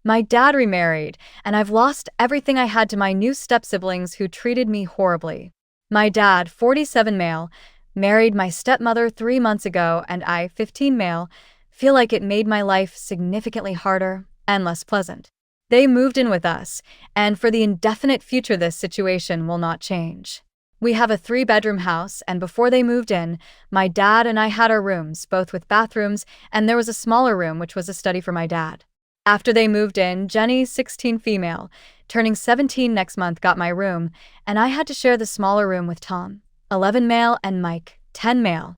My dad remarried, and I've lost everything I had to my new step-siblings who treated me horribly. My dad, 47 male, married my stepmother 3 months ago, and I, 15 male, feel like it made my life significantly harder and less pleasant. They moved in with us, and for the indefinite future this situation will not change. We have a 3-bedroom house, and before they moved in, my dad and I had our rooms, both with bathrooms, and there was a smaller room which was a study for my dad. After they moved in, Jenny, 16 female, turning 17 next month, got my room, and I had to share the smaller room with Tom, 11 male, and Mike, 10 male.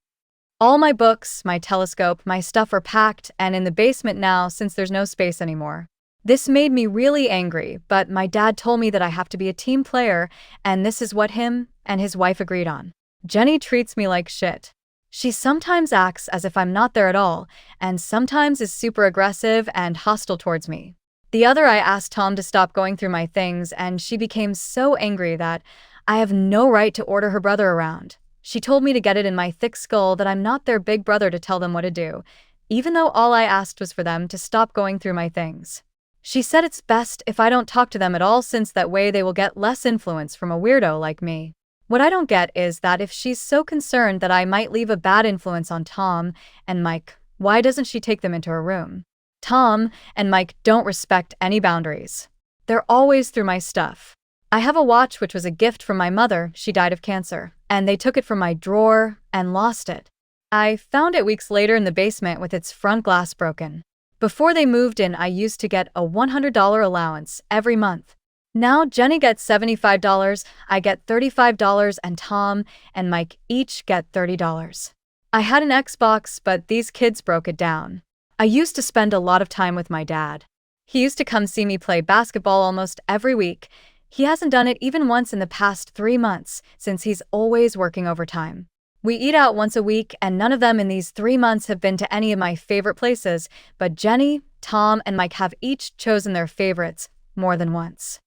All my books, my telescope, my stuff are packed and in the basement now since there's no space anymore. This made me really angry, but my dad told me that I have to be a team player, and this is what him and his wife agreed on. Jenny treats me like shit. She sometimes acts as if I'm not there at all, and sometimes is super aggressive and hostile towards me. The other, I asked Tom to stop going through my things, and she became so angry that I have no right to order her brother around. She told me to get it in my thick skull that I'm not their big brother to tell them what to do, even though all I asked was for them to stop going through my things. She said it's best if I don't talk to them at all, since that way they will get less influence from a weirdo like me. What I don't get is that if she's so concerned that I might leave a bad influence on Tom and Mike, why doesn't she take them into her room? Tom and Mike don't respect any boundaries. They're always through my stuff. I have a watch which was a gift from my mother. She died of cancer, and they took it from my drawer and lost it. I found it weeks later in the basement with its front glass broken. Before they moved in, I used to get a $100 allowance every month. Now Jenny gets $75, I get $35, and Tom and Mike each get $30. I had an Xbox, but these kids broke it down. I used to spend a lot of time with my dad. He used to come see me play basketball almost every week. He hasn't done it even once in the past 3 months, since he's always working overtime. We eat out once a week, and none of them in these 3 months have been to any of my favorite places, but Jenny, Tom, and Mike have each chosen their favorites more than once.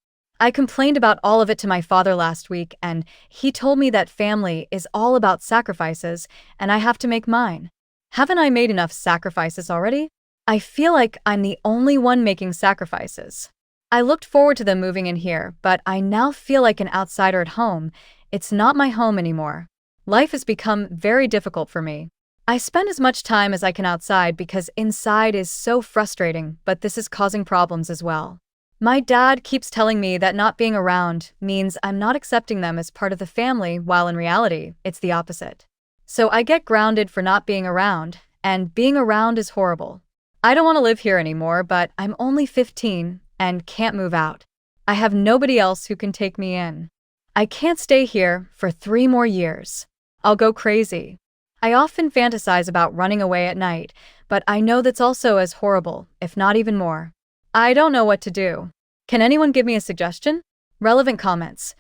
I complained about all of it to my father last week, and he told me that family is all about sacrifices, and I have to make mine. Haven't I made enough sacrifices already? I feel like I'm the only one making sacrifices. I looked forward to them moving in here, but I now feel like an outsider at home. It's not my home anymore. Life has become very difficult for me. I spend as much time as I can outside because inside is so frustrating, but this is causing problems as well. My dad keeps telling me that not being around means I'm not accepting them as part of the family, while in reality, it's the opposite. So I get grounded for not being around, and being around is horrible. I don't want to live here anymore, but I'm only 15 and can't move out. I have nobody else who can take me in. I can't stay here for 3 more years. I'll go crazy. I often fantasize about running away at night, but I know that's also as horrible, if not even more. I don't know what to do. Can anyone give me a suggestion? Relevant comments.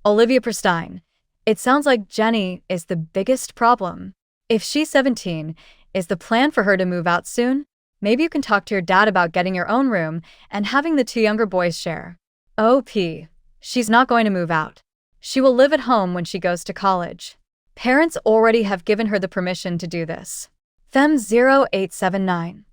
Olivia Pristine. It sounds like Jenny is the biggest problem. If she's 17, is the plan for her to move out soon? Maybe you can talk to your dad about getting your own room and having the 2 younger boys share. OP. She's not going to move out. She will live at home when she goes to college. Parents already have given her the permission to do this. Them0879.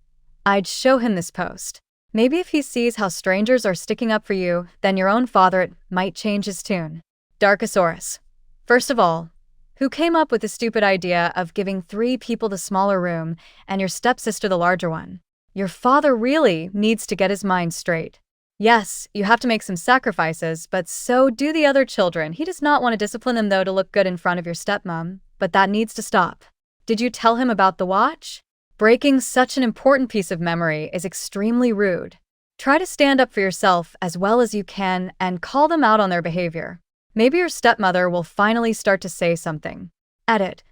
I'd show him this post. Maybe if he sees how strangers are sticking up for you, then your own father might change his tune. Darkosaurus. First of all, who came up with the stupid idea of giving 3 people the smaller room and your stepsister the larger one? Your father really needs to get his mind straight. Yes, you have to make some sacrifices, but so do the other children. He does not want to discipline them, though, to look good in front of your stepmom, but that needs to stop. Did you tell him about the watch? Breaking such an important piece of memory is extremely rude. Try to stand up for yourself as well as you can and call them out on their behavior. Maybe your stepmother will finally start to say something. Edit.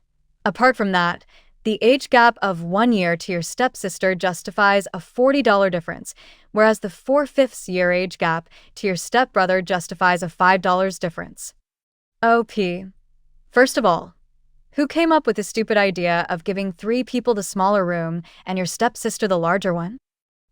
Apart from that, the age gap of 1 year to your stepsister justifies a $40 difference, whereas the 4/5 year age gap to your stepbrother justifies a $5 difference. OP. First of all, who came up with the stupid idea of giving 3 people the smaller room and your stepsister the larger one?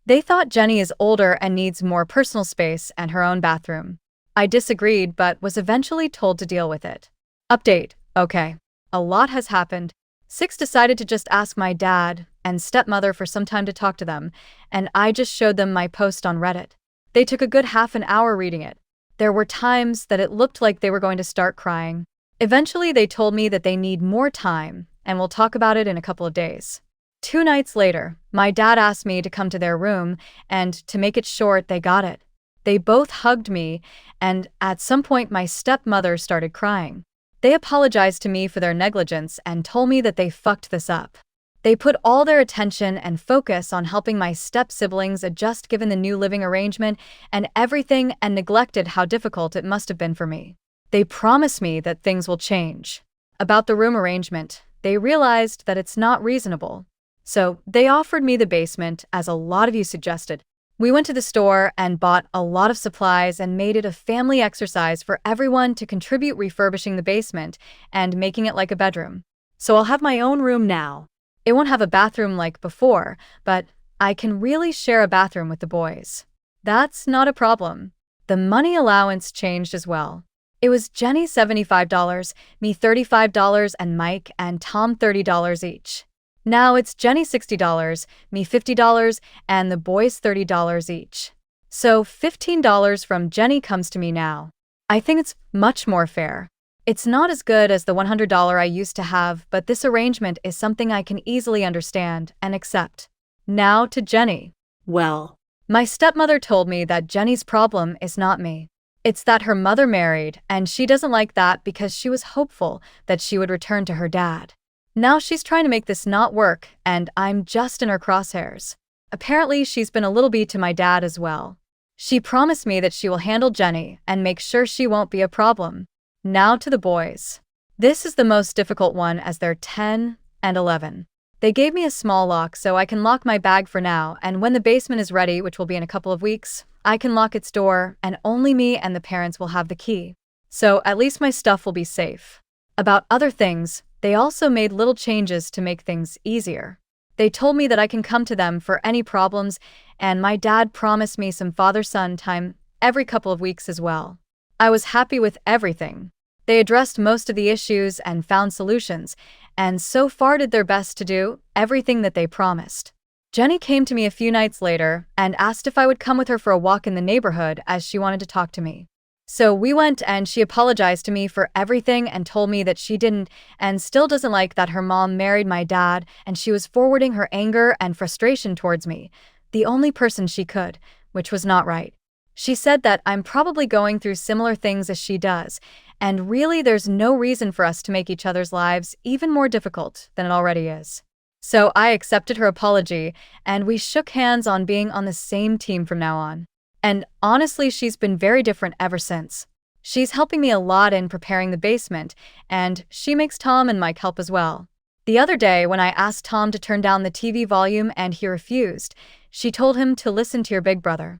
They thought Jenny is older and needs more personal space and her own bathroom. I disagreed, but was eventually told to deal with it. Update. Okay. A lot has happened. 6 decided to just ask my dad, and stepmother for some time to talk to them, and I just showed them my post on Reddit. They took a good half an hour reading it. There were times that it looked like they were going to start crying. Eventually, they told me that they need more time, and we'll talk about it in a couple of days. 2 nights later, my dad asked me to come to their room, and to make it short, they got it. They both hugged me, and at some point my stepmother started crying. They apologized to me for their negligence and told me that they fucked this up. They put all their attention and focus on helping my step-siblings adjust given the new living arrangement and everything, and neglected how difficult it must have been for me. They promised me that things will change. About the room arrangement, they realized that it's not reasonable. So they offered me the basement, as a lot of you suggested. We went to the store and bought a lot of supplies and made it a family exercise for everyone to contribute refurbishing the basement and making it like a bedroom. So I'll have my own room now. It won't have a bathroom like before, but I can really share a bathroom with the boys. That's not a problem. The money allowance changed as well. It was Jenny $75, me $35, and Mike and Tom $30 each. Now it's Jenny $60, me $50, and the boys $30 each. So $15 from Jenny comes to me now. I think it's much more fair. It's not as good as the $100 I used to have, but this arrangement is something I can easily understand and accept. Now to Jenny. Well, my stepmother told me that Jenny's problem is not me. It's that her mother married, and she doesn't like that because she was hopeful that she would return to her dad. Now she's trying to make this not work, and I'm just in her crosshairs. Apparently, she's been a little beat to my dad as well. She promised me that she will handle Jenny and make sure she won't be a problem. Now to the boys. This is the most difficult one as they're 10 and 11. They gave me a small lock so I can lock my bag for now, and when the basement is ready, which will be in a couple of weeks, I can lock its door, and only me and the parents will have the key. So at least my stuff will be safe. About other things, they also made little changes to make things easier. They told me that I can come to them for any problems, and my dad promised me some father-son time every couple of weeks as well. I was happy with everything. They addressed most of the issues and found solutions, and so far did their best to do everything that they promised. Jenny came to me a few nights later and asked if I would come with her for a walk in the neighborhood as she wanted to talk to me. So we went, and she apologized to me for everything and told me that she didn't and still doesn't like that her mom married my dad, and she was forwarding her anger and frustration towards me, the only person she could, which was not right. She said that I'm probably going through similar things as she does, and really there's no reason for us to make each other's lives even more difficult than it already is. So I accepted her apology, and we shook hands on being on the same team from now on. And honestly, she's been very different ever since. She's helping me a lot in preparing the basement, and she makes Tom and Mike help as well. The other day, when I asked Tom to turn down the TV volume and he refused, she told him to listen to your big brother.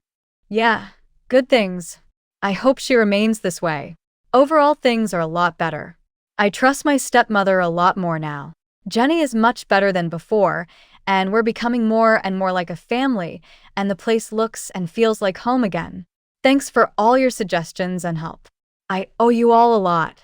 Yeah, good things. I hope she remains this way. Overall, things are a lot better. I trust my stepmother a lot more now. Jenny is much better than before, and we're becoming more and more like a family, and the place looks and feels like home again. Thanks for all your suggestions and help. I owe you all a lot.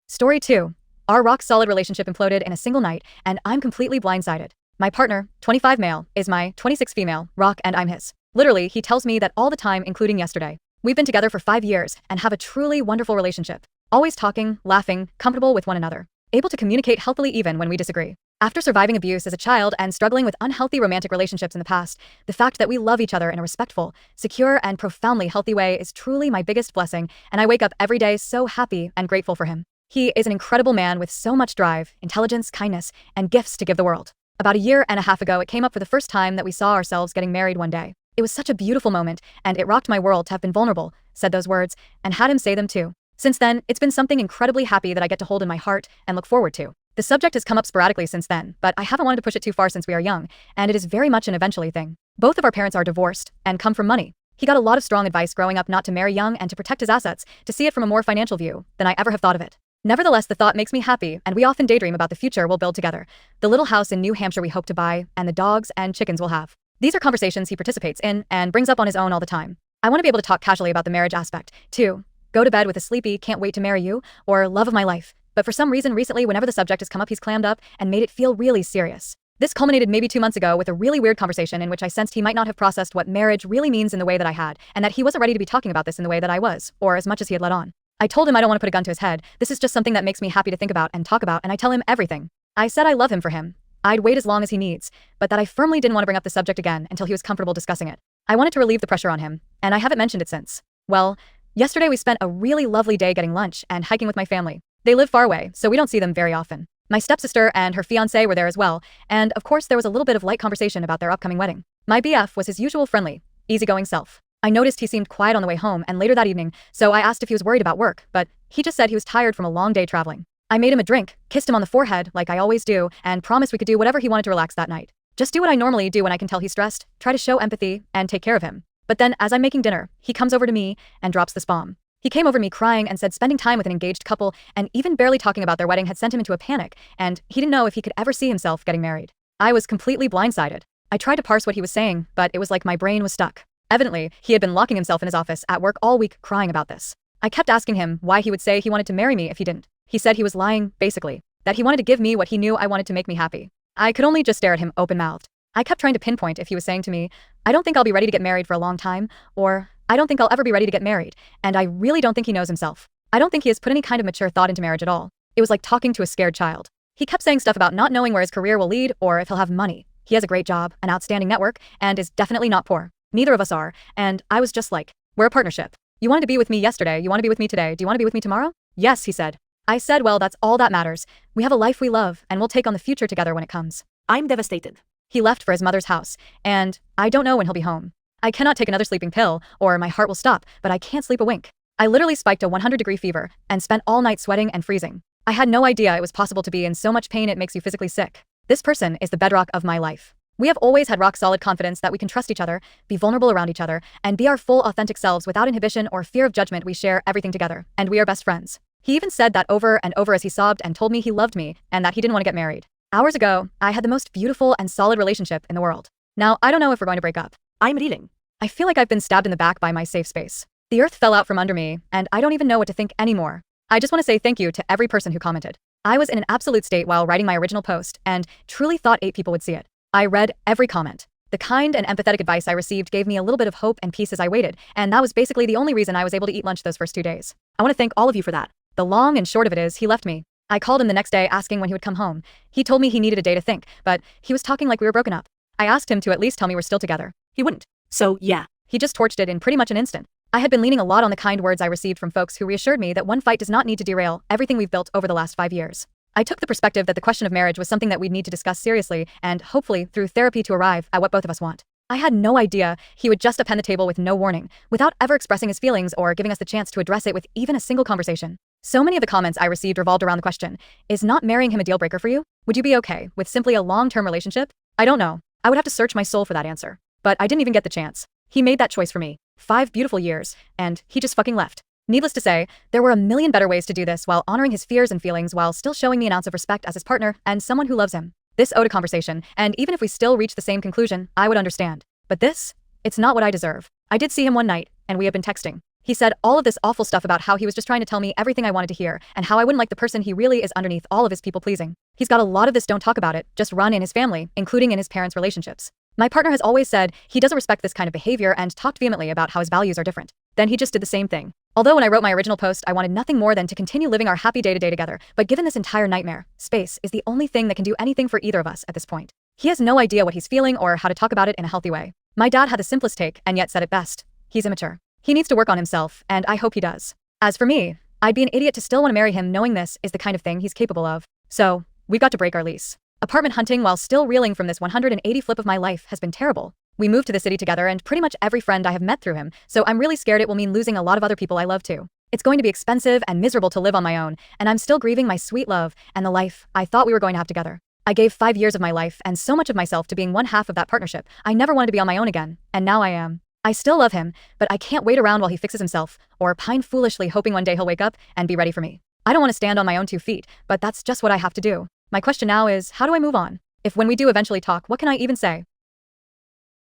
Story 2. Our rock-solid relationship imploded in a single night, and I'm completely blindsided. My partner, 25 male, is my 26 female, rock, and I'm his. Literally, he tells me that all the time, including yesterday. We've been together for 5 years and have a truly wonderful relationship. Always talking, laughing, comfortable with one another. Able to communicate healthily even when we disagree. After surviving abuse as a child and struggling with unhealthy romantic relationships in the past, the fact that we love each other in a respectful, secure, and profoundly healthy way is truly my biggest blessing, and I wake up every day so happy and grateful for him. He is an incredible man with so much drive, intelligence, kindness, and gifts to give the world. About a year and a half ago, it came up for the first time that we saw ourselves getting married one day. It was such a beautiful moment, and it rocked my world to have been vulnerable, said those words, and had him say them too. Since then, it's been something incredibly happy that I get to hold in my heart and look forward to. The subject has come up sporadically since then, but I haven't wanted to push it too far since we are young, and it is very much an eventually thing. Both of our parents are divorced and come from money. He got a lot of strong advice growing up not to marry young and to protect his assets, to see it from a more financial view than I ever have thought of it. Nevertheless, the thought makes me happy, and we often daydream about the future we'll build together, the little house in New Hampshire we hope to buy, and the dogs and chickens we'll have. These are conversations he participates in and brings up on his own all the time. I want to be able to talk casually about the marriage aspect, too. Go to bed with a sleepy, can't wait to marry you, or love of my life. but for some reason recently whenever the subject has come up he's clammed up and made it feel really serious. This culminated maybe 2 months ago with a really weird conversation in which I sensed he might not have processed what marriage really means in the way that I had, and that he wasn't ready to be talking about this in the way that I was, or as much as he had let on. I told him I don't want to put a gun to his head, this is just something that makes me happy to think about and talk about, and I tell him everything. I said I love him for him. I'd wait as long as he needs, but that I firmly didn't want to bring up the subject again until he was comfortable discussing it. I wanted to relieve the pressure on him, and I haven't mentioned it since. Well, yesterday we spent a really lovely day getting lunch and hiking with my family. They live far away, so we don't see them very often. My stepsister and her fiancé were there as well, and of course there was a little bit of light conversation about their upcoming wedding. My BF was his usual friendly, easygoing self. I noticed he seemed quiet on the way home and later that evening, so I asked if he was worried about work, but he just said he was tired from a long day traveling. I made him a drink, kissed him on the forehead like I always do, and promised we could do whatever he wanted to relax that night. Just do what I normally do when I can tell he's stressed, try to show empathy, and take care of him. But then, as I'm making dinner, he comes over to me and drops this bomb. He came over to me crying and said spending time with an engaged couple and even barely talking about their wedding had sent him into a panic, and he didn't know if he could ever see himself getting married. I was completely blindsided. I tried to parse what he was saying, but it was like my brain was stuck. Evidently, he had been locking himself in his office at work all week crying about this. I kept asking him why he would say he wanted to marry me if he didn't. He said he was lying, basically, that he wanted to give me what he knew I wanted to make me happy. I could only just stare at him open-mouthed. I kept trying to pinpoint if he was saying to me, I don't think I'll be ready to get married for a long time, or I don't think I'll ever be ready to get married, and I really don't think he knows himself. I don't think he has put any kind of mature thought into marriage at all. It was like talking to a scared child. He kept saying stuff about not knowing where his career will lead or if he'll have money. He has a great job, an outstanding network, and is definitely not poor. Neither of us are, and I was just like, we're a partnership. You wanted to be with me yesterday, you want to be with me today, do you want to be with me tomorrow? Yes, he said. I said, well, that's all that matters. We have a life we love, and we'll take on the future together when it comes. I'm devastated. He left for his mother's house, and I don't know when he'll be home. I cannot take another sleeping pill, or my heart will stop, but I can't sleep a wink. I literally spiked a 100-degree fever, and spent all night sweating and freezing. I had no idea it was possible to be in so much pain it makes you physically sick. This person is the bedrock of my life. We have always had rock-solid confidence that we can trust each other, be vulnerable around each other, and be our full authentic selves without inhibition or fear of judgment. We share everything together, and we are best friends. He even said that over and over as he sobbed and told me he loved me and that he didn't want to get married. Hours ago, I had the most beautiful and solid relationship in the world. Now, I don't know if we're going to break up. I'm reading. I feel like I've been stabbed in the back by my safe space. The earth fell out from under me, and I don't even know what to think anymore. I just want to say thank you to every person who commented. I was in an absolute state while writing my original post, and truly thought 8 people would see it. I read every comment. The kind and empathetic advice I received gave me a little bit of hope and peace as I waited, and that was basically the only reason I was able to eat lunch those first 2 days. I want to thank all of you for that. The long and short of it is, he left me. I called him the next day asking when he would come home. He told me he needed a day to think, but he was talking like we were broken up. I asked him to at least tell me we're still together. He wouldn't. So, yeah. He just torched it in pretty much an instant. I had been leaning a lot on the kind words I received from folks who reassured me that one fight does not need to derail everything we've built over the last 5 years. I took the perspective that the question of marriage was something that we'd need to discuss seriously and, hopefully, through therapy to arrive at what both of us want. I had no idea he would just append the table with no warning, without ever expressing his feelings or giving us the chance to address it with even a single conversation. So many of the comments I received revolved around the question, is not marrying him a deal breaker for you? Would you be okay with simply a long-term relationship? I don't know. I would have to search my soul for that answer. But I didn't even get the chance. He made that choice for me. 5 beautiful years, and he just fucking left. Needless to say, there were a million better ways to do this while honoring his fears and feelings while still showing me an ounce of respect as his partner and someone who loves him. This owed a conversation, and even if we still reached the same conclusion, I would understand. But this? It's not what I deserve. I did see him one night, and we have been texting. He said all of this awful stuff about how he was just trying to tell me everything I wanted to hear, and how I wouldn't like the person he really is underneath all of his people-pleasing. He's got a lot of this don't talk about it, just run in his family, including in his parents' relationships. My partner has always said he doesn't respect this kind of behavior and talked vehemently about how his values are different. Then he just did the same thing. Although when I wrote my original post, I wanted nothing more than to continue living our happy day-to-day together, but given this entire nightmare, space is the only thing that can do anything for either of us at this point. He has no idea what he's feeling or how to talk about it in a healthy way. My dad had the simplest take and yet said it best. He's immature. He needs to work on himself, and I hope he does. As for me, I'd be an idiot to still want to marry him knowing this is the kind of thing he's capable of. So, we've got to break our lease. Apartment hunting while still reeling from this 180 flip of my life has been terrible. We moved to the city together and pretty much every friend I have met through him, so I'm really scared it will mean losing a lot of other people I love too. It's going to be expensive and miserable to live on my own, and I'm still grieving my sweet love and the life I thought we were going to have together. I gave 5 years of my life and so much of myself to being one half of that partnership. I never wanted to be on my own again, and now I am. I still love him, but I can't wait around while he fixes himself, or pine foolishly hoping one day he'll wake up and be ready for me. I don't want to stand on my own 2 feet, but that's just what I have to do. My question now is, how do I move on? If when we do eventually talk, what can I even say?